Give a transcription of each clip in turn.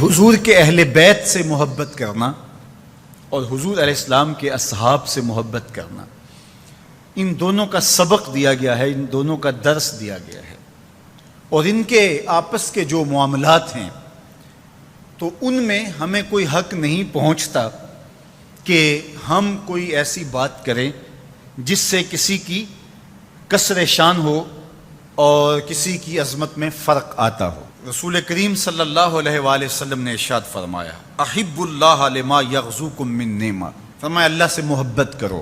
حضور کے اہل بیت سے محبت کرنا اور حضور علیہ السلام کے اصحاب سے محبت کرنا، ان دونوں کا سبق دیا گیا ہے، ان دونوں کا درس دیا گیا ہے، اور ان کے آپس کے جو معاملات ہیں تو ان میں ہمیں کوئی حق نہیں پہنچتا کہ ہم کوئی ایسی بات کریں جس سے کسی کی کسر شان ہو اور کسی کی عظمت میں فرق آتا ہو۔ رسول کریم صلی اللہ علیہ وآلہ وسلم نے ارشاد فرمایا، احب اللہ لما یغزوکم من نعمہ، فرمایا اللہ سے محبت کرو،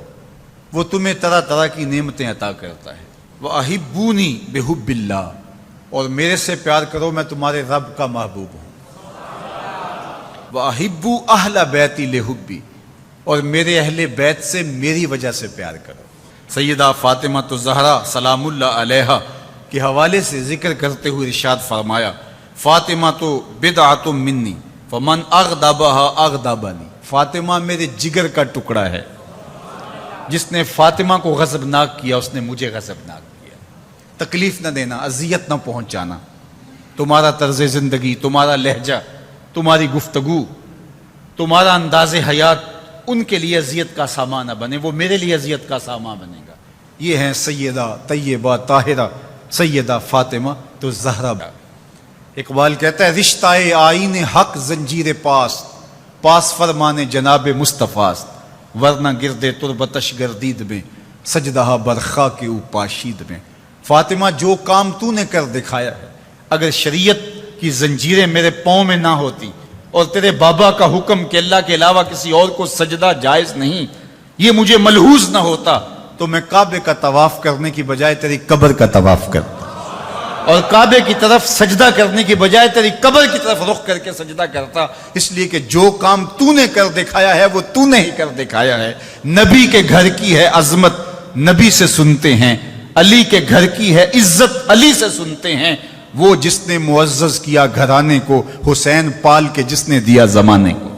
وہ تمہیں طرح طرح کی نعمتیں عطا کرتا ہے۔ وَأَحِبُّونِي بِحُبِّ اللَّهِ، اور میرے سے پیار کرو، میں تمہارے رب کا محبوب ہوں۔ وَأَحِبُّوا أَهْلَ بَيْتِي لِحُبِّي، اور میرے اہل بیت سے میری وجہ سے پیار کرو۔ سیدہ فاطمہ الزہرا سلام اللہ علیہا کے حوالے سے ذکر کرتے ہوئے ارشاد فرمایا، فاطمہ تو بدعۃ منی فمن اغضبها اغضبنی، فاطمہ میرے جگر کا ٹکڑا ہے، جس نے فاطمہ کو غضبناک کیا اس نے مجھے غضبناک کیا۔ تکلیف نہ دینا، اذیت نہ پہنچانا، تمہارا طرز زندگی، تمہارا لہجہ، تمہاری گفتگو، تمہارا انداز حیات ان کے لیے اذیت کا سامان نہ بنے، وہ میرے لیے اذیت کا سامان بنے گا۔ یہ ہیں سیدہ طیبہ طاہرہ سیدہ فاطمہ تو زہرا۔ اقبال کہتا ہے، رشتہ آئین حق زنجیر پاس فرمان جناب مصطفیٰ، ورنہ گردے تربتش گردید میں سجدہ برخا کے اوپاشید میں۔ فاطمہ جو کام تو نے کر دکھایا ہے، اگر شریعت کی زنجیریں میرے پاؤں میں نہ ہوتی اور تیرے بابا کا حکم کہ اللہ کے علاوہ کسی اور کو سجدہ جائز نہیں، یہ مجھے ملحوظ نہ ہوتا تو میں کعبے کا طواف کرنے کی بجائے تیری قبر کا طواف کرتا، اور کعبے کی طرف سجدہ کرنے کی بجائے تیری قبر کی طرف رخ کر کے سجدہ کرتا، اس لیے کہ جو کام تو نے کر دکھایا ہے وہ تو نے ہی کر دکھایا ہے۔ نبی کے گھر کی ہے عظمت، نبی سے سنتے ہیں، علی کے گھر کی ہے عزت، علی سے سنتے ہیں، وہ جس نے معزز کیا گھرانے کو، حسین پال کے جس نے دیا زمانے کو۔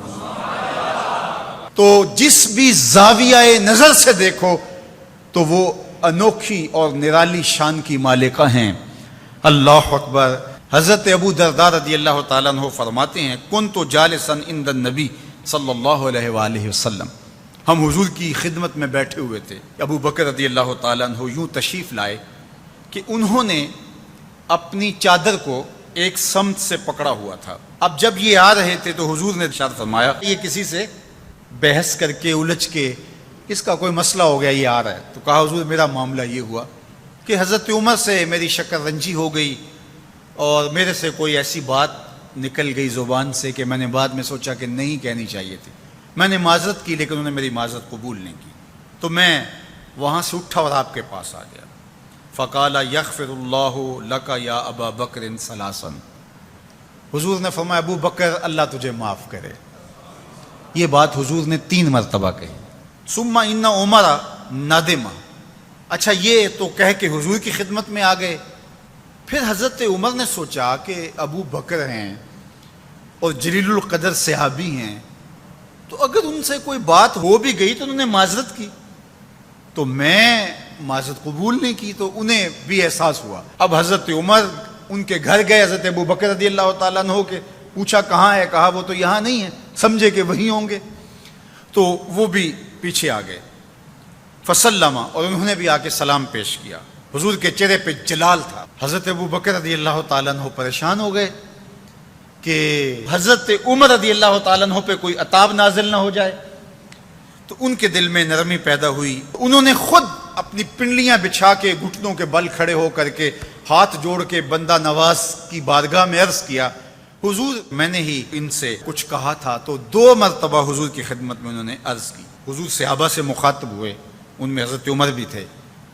تو جس بھی زاویہ نظر سے دیکھو تو وہ انوکھی اور نرالی شان کی مالکہ ہیں۔ اللہ اکبر۔ حضرت ابو درداء رضی اللہ تعالیٰ عنہ فرماتے ہیں، کنت جالسا عند النبی صلی اللہ علیہ وآلہ وسلم، ہم حضور کی خدمت میں بیٹھے ہوئے تھے، ابو بکر رضی اللہ تعالیٰ عنہ یوں تشریف لائے کہ انہوں نے اپنی چادر کو ایک سمت سے پکڑا ہوا تھا۔ اب جب یہ آ رہے تھے تو حضور نے ارشاد فرمایا، یہ کسی سے بحث کر کے الجھ کے اس کا کوئی مسئلہ ہو گیا، یہ آ رہا ہے۔ تو کہا حضور میرا معاملہ یہ ہوا کہ حضرت عمر سے میری شکر رنجی ہو گئی اور میرے سے کوئی ایسی بات نکل گئی زبان سے کہ میں نے بعد میں سوچا کہ نہیں کہنی چاہیے تھی، میں نے معذرت کی لیکن انہوں نے میری معذرت قبول نہیں کی، تو میں وہاں سے اٹھا اور آپ کے پاس آ گیا۔ فقال یغفر اللہ لک یا ابا بکر ثلاثا، حضور نے فرمایا ابو بکر اللہ تجھے معاف کرے۔ یہ بات حضور نے 3 مرتبہ کہی۔ ثم ان عمر ندم، اچھا یہ تو کہہ کے حضور کی خدمت میں آ گئے، پھر حضرت عمر نے سوچا کہ ابو بکر ہیں اور جلیل القدر صحابی ہیں، تو اگر ان سے کوئی بات ہو بھی گئی تو انہوں نے معذرت کی، تو میں معذرت قبول نہیں کی، تو انہیں بھی احساس ہوا۔ اب حضرت عمر ان کے گھر گئے، حضرت ابو بکر رضی اللہ تعالیٰ عنہ کے، پوچھا کہاں ہے، کہا وہ تو یہاں نہیں ہے، سمجھے کہ وہیں ہوں گے، تو وہ بھی پیچھے آ گئے۔ فسلم، اور انہوں نے بھی آ کے سلام پیش کیا۔ حضور کے چہرے پہ جلال تھا۔ حضرت ابو بکر رضی اللہ تعالیٰ عنہ پریشان ہو گئے کہ حضرت عمر رضی اللہ تعالیٰ عنہ پہ کوئی عذاب نازل نہ ہو جائے، تو ان کے دل میں نرمی پیدا ہوئی۔ انہوں نے خود اپنی پنڈلیاں بچھا کے گھٹنوں کے بل کھڑے ہو کر کے ہاتھ جوڑ کے بندہ نواز کی بارگاہ میں عرض کیا، حضور میں نے ہی ان سے کچھ کہا تھا۔ تو 2 مرتبہ حضور کی خدمت میں انہوں نے عرض کی۔ حضور صحابہ سے مخاطب ہوئے، ان میں حضرت عمر بھی تھے۔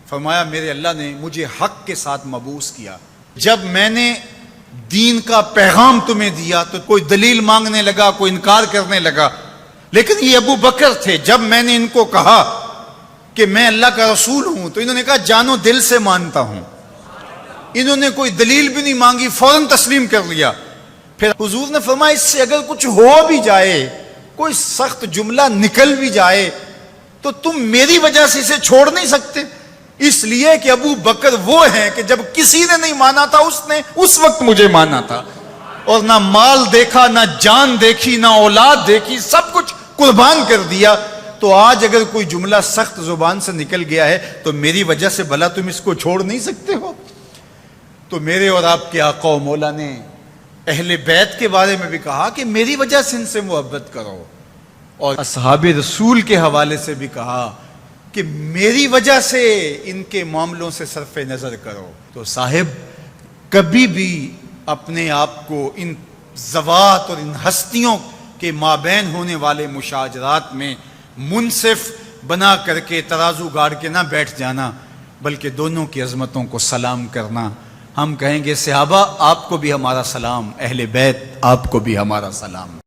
فرمایا میرے اللہ نے مجھے حق کے ساتھ مبعوث کیا، جب میں نے دین کا پیغام تمہیں دیا تو کوئی دلیل مانگنے لگا، کوئی انکار کرنے لگا، لیکن یہ ابو بکر تھے، جب میں نے ان کو کہا کہ میں اللہ کا رسول ہوں تو انہوں نے کہا جانو دل سے مانتا ہوں، انہوں نے کوئی دلیل بھی نہیں مانگی، فوراً تسلیم کر لیا۔ پھر حضور نے فرمایا اس سے اگر کچھ ہو بھی جائے، کوئی سخت جملہ نکل بھی جائے، تو تم میری وجہ سے اسے چھوڑ نہیں سکتے، اس لیے کہ ابو بکر وہ ہیں کہ جب کسی نے نہیں مانا تھا اس نے اس وقت مجھے مانا تھا۔ اور نہ مال دیکھا، نہ جان دیکھی، نہ اولاد دیکھی، سب کچھ قربان کر دیا، تو آج اگر کوئی جملہ سخت زبان سے نکل گیا ہے تو میری وجہ سے بھلا تم اس کو چھوڑ نہیں سکتے ہو؟ تو میرے اور آپ کے آقا و مولا نے اہل بیت کے بارے میں بھی کہا کہ میری وجہ سے ان سے محبت کرو، اور اصحاب رسول کے حوالے سے بھی کہا کہ میری وجہ سے ان کے معاملوں سے صرف نظر کرو۔ تو صاحب کبھی بھی اپنے آپ کو ان ذوات اور ان ہستیوں کے مابین ہونے والے مشاجرات میں منصف بنا کر کے ترازو گاڑ کے نہ بیٹھ جانا، بلکہ دونوں کی عظمتوں کو سلام کرنا۔ ہم کہیں گے صحابہ آپ کو بھی ہمارا سلام، اہل بیت آپ کو بھی ہمارا سلام۔